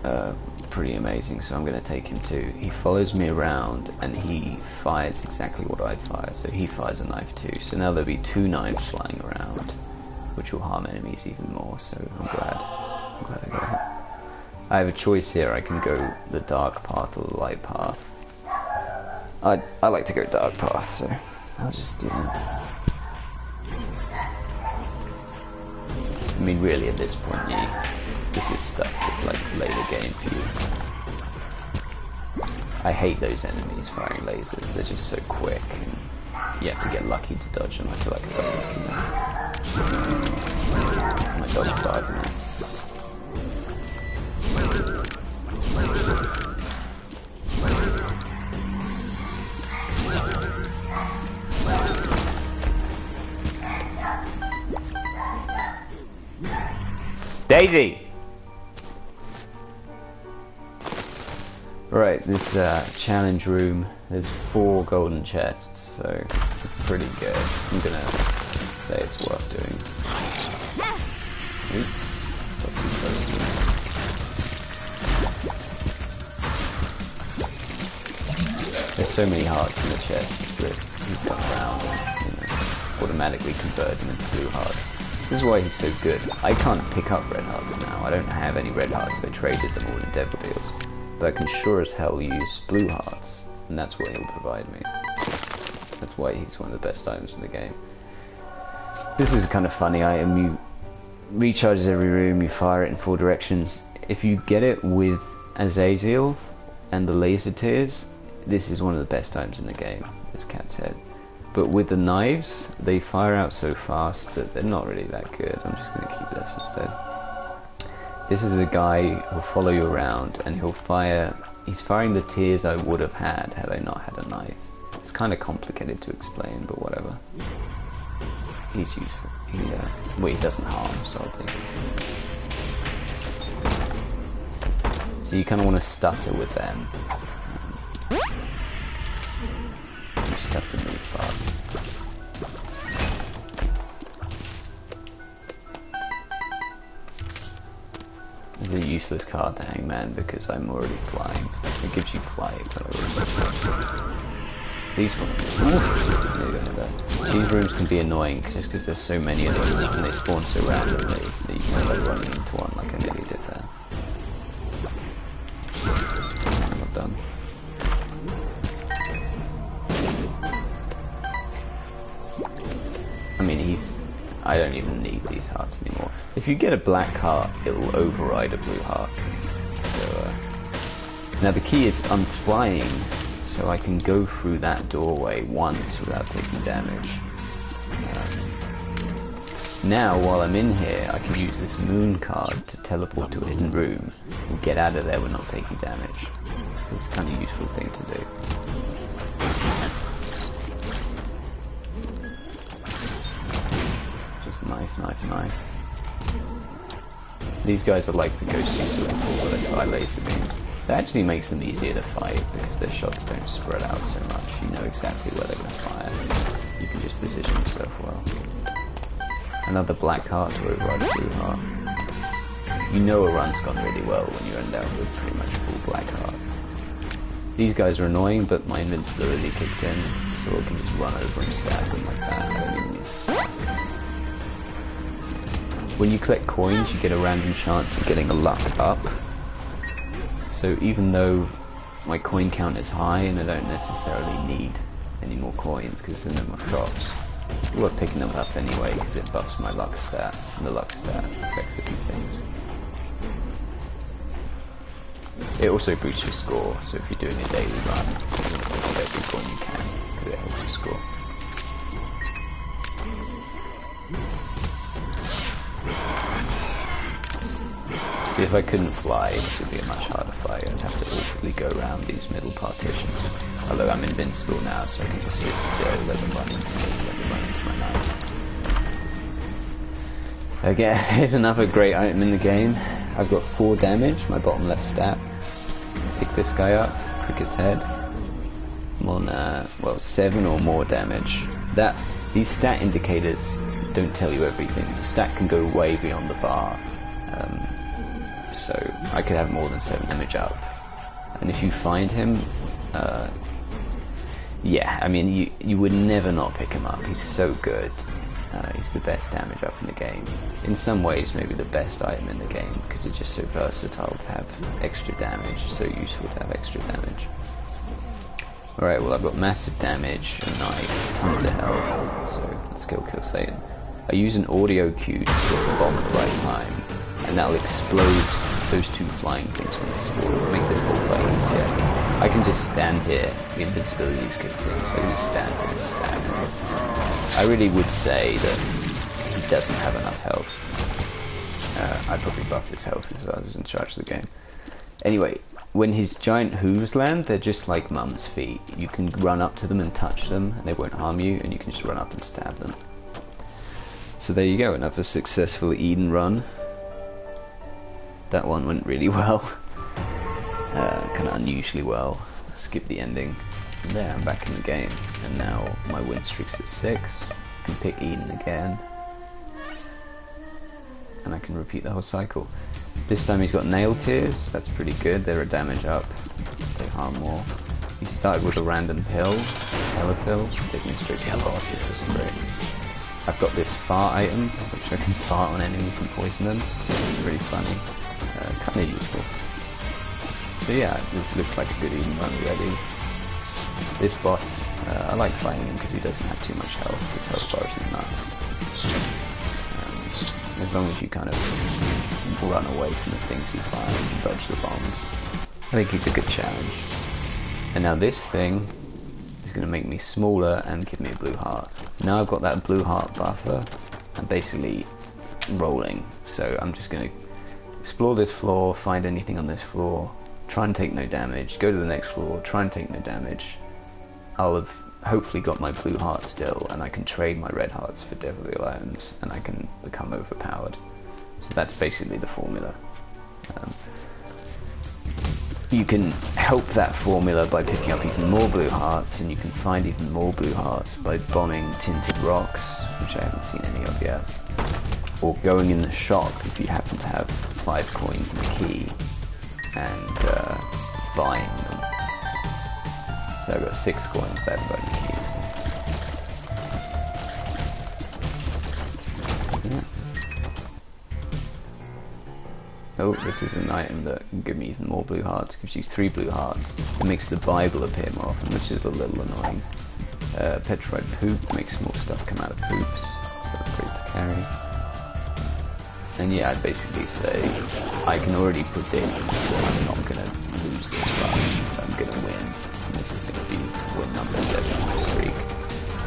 pretty amazing, so I'm going to take him too. He follows me around and he fires exactly what I fire, so he fires a knife too. So now there'll be 2 knives flying around, which will harm enemies even more, so I'm glad I got it. I have a choice here. I can go the dark path or the light path. I like to go dark path, so I'll just do that. I mean, really, at this point, this is stuff that's like later game for you. I hate those enemies firing lasers. They're just so quick, and you have to get lucky to dodge them. I feel like I got lucky now. My dog's died now. Daisy! Right, this challenge room, there's 4 golden chests, so it's pretty good. I'm gonna say it's worth doing. Oops, got too close to it. There's so many hearts in the chests that you come around and automatically convert them into blue hearts. This is why he's so good. I can't pick up red hearts now. I don't have any red hearts, so I traded them all in devil deals. But I can sure as hell use blue hearts, and that's what he'll provide me. That's why he's one of the best items in the game. This is a kind of funny item. You recharges every room, you fire it in 4 directions. If you get it with Azazel and the laser tears, this is one of the best items in the game, this cat's head. But with the knives, they fire out so fast that they're not really that good. I'm just going to keep this instead. This is a guy who'll follow you around and he'll fire... He's firing the tears I would have had I not had a knife. It's kind of complicated to explain, but whatever. He's useful. Well, he doesn't harm, so I'll take it. So you kind of want to stutter with them. You just have to move fast. It's a useless card, the Hangman, because I'm already flying. It gives you flight, but I these These rooms can be annoying just because there's so many of them and they spawn so randomly that you can like run into one like I nearly did there. I'm not done. I mean, I don't even need these hearts anymore. If you get a black heart, it will override a blue heart. So, now the key is I'm flying, so I can go through that doorway once without taking damage. Now, while I'm in here, I can use this moon card to teleport to a hidden room and get out of there when not taking damage. It's a kind of useful thing to do. Knife, knife, knife. These guys are like the ghosts you saw before where they fire laser beams. That actually makes them easier to fight because their shots don't spread out so much. You know exactly where they're going to fire. You can just position yourself well. Another black heart to override a blue heart. You know a run's gone really well when you end out with pretty much full black hearts. These guys are annoying, but my invincibility kicked in, so I can just run over and stab them like that. I don't even need to. When you collect coins, you get a random chance of getting a luck up. So even though my coin count is high and I don't necessarily need any more coins because there's no more shops, it's worth picking them up anyway because it buffs my luck stat, and the luck stat affects a few things. It also boosts your score, so if you're doing a daily run, you can get every coin you can, because it helps your score. See, if I couldn't fly, this would be a much harder fight. I'd have to awkwardly go around these middle partitions. Although I'm invincible now, so I can just sit still, let them run into me, let them run into my knife. Okay, here's another great item in the game. I've got 4 damage, my bottom left stat. Pick this guy up, cricket's head. I'm on, well, 7 or more damage. These stat indicators don't tell you everything. The stat can go way beyond the bar. So I could have more than 7 damage up. And if you find him, yeah, I mean, you would never not pick him up. He's so good. He's the best damage up in the game. In some ways, maybe the best item in the game, because it's just so versatile to have extra damage. It's so useful to have extra damage. Alright, well, I've got massive damage, a knife, tons of health, so let's go kill Satan. I use an audio cue to hit the bomb at the right time, and that'll explode those 2 flying things when they spawn, make this whole fight easier. I can just stand here, the invincibility is kicked in, so I can just stand here and stab him. I really would say that he doesn't have enough health. I'd probably buff his health if I was in charge of the game. Anyway, when his giant hooves land, they're just like Mum's feet. You can run up to them and touch them, and they won't harm you, and you can just run up and stab them. So there you go, another successful Eden run. That one went really well. Kind of unusually well. Skip the ending. And there, I'm back in the game. And now my win streak's at 6. I can pick Eden again. And I can repeat the whole cycle. This time he's got nail tears. That's pretty good. They're a damage up. They harm more. He started with a random pill. Pill. Taking it straight to the boss, which was great. I've got this fart item, which I can fart on enemies and poison them. It's really funny. Kind of useful. So yeah, this looks like a good Eden run already. This boss, I like fighting him because he doesn't have too much health. His health bar isn't nuts. As long as you kind of run away from the things he fires and dodge the bombs, I think he's a good challenge. And now this thing is going to make me smaller and give me a blue heart. Now I've got that blue heart buffer, I'm basically rolling. So I'm just going to explore this floor, find anything on this floor, try and take no damage, go to the next floor, try and take no damage. I'll have hopefully got my blue heart still, and I can trade my red hearts for devil deal items, and I can become overpowered. So that's basically the formula. You can help that formula by picking up even more blue hearts, and you can find even more blue hearts by bombing tinted rocks, which I haven't seen any of yet, or going in the shop if you happen to have 5 coins and a key, and buying them. So I've got 6 coins, but I haven't got any keys. Yeah. Oh, this is an item that can give me even more blue hearts. Gives you 3 blue hearts. It makes the Bible appear more often, which is a little annoying. Petrified poop makes more stuff come out of poops, so that's great to carry. And yeah, I'd basically say I can already predict that I'm not going to lose this run. I'm going to win. And this is going to be win number 7 on the streak.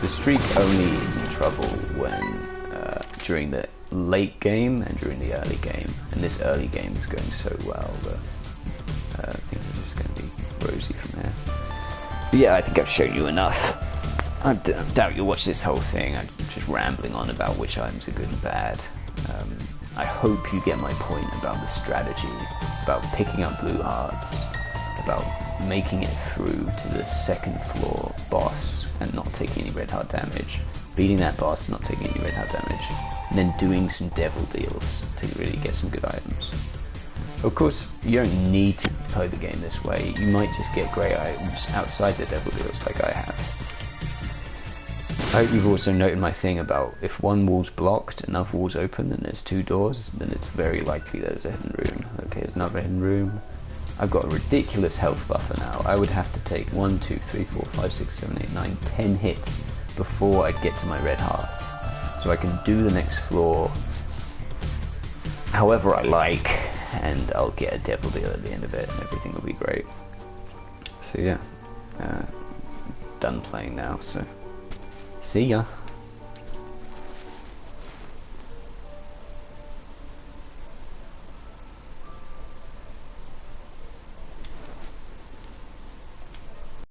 The streak only is in trouble when during the late game and during the early game. And this early game is going so well that things are just going to be rosy from there. But yeah, I think I've shown you enough. I doubt you'll watch this whole thing. I'm just rambling on about which items are good and bad. I hope you get my point about the strategy, about picking up blue hearts, about making it through to the 2nd floor boss and not taking any red heart damage, beating that boss and not taking any red heart damage, and then doing some devil deals to really get some good items. Of course, you don't need to play the game this way. You might just get great items outside the devil deals like I have. I hope you've also noted my thing about if one wall's blocked, another wall's open, and there's 2 doors, then it's very likely there's a hidden room. Okay, there's another hidden room. I've got a ridiculous health buffer now. I would have to take 1, 2, 3, 4, 5, 6, 7, 8, 9, 10 hits before I get to my red hearts. So I can do the next floor however I like, and I'll get a devil deal at the end of it, and everything will be great. So yeah, done playing now, so see ya.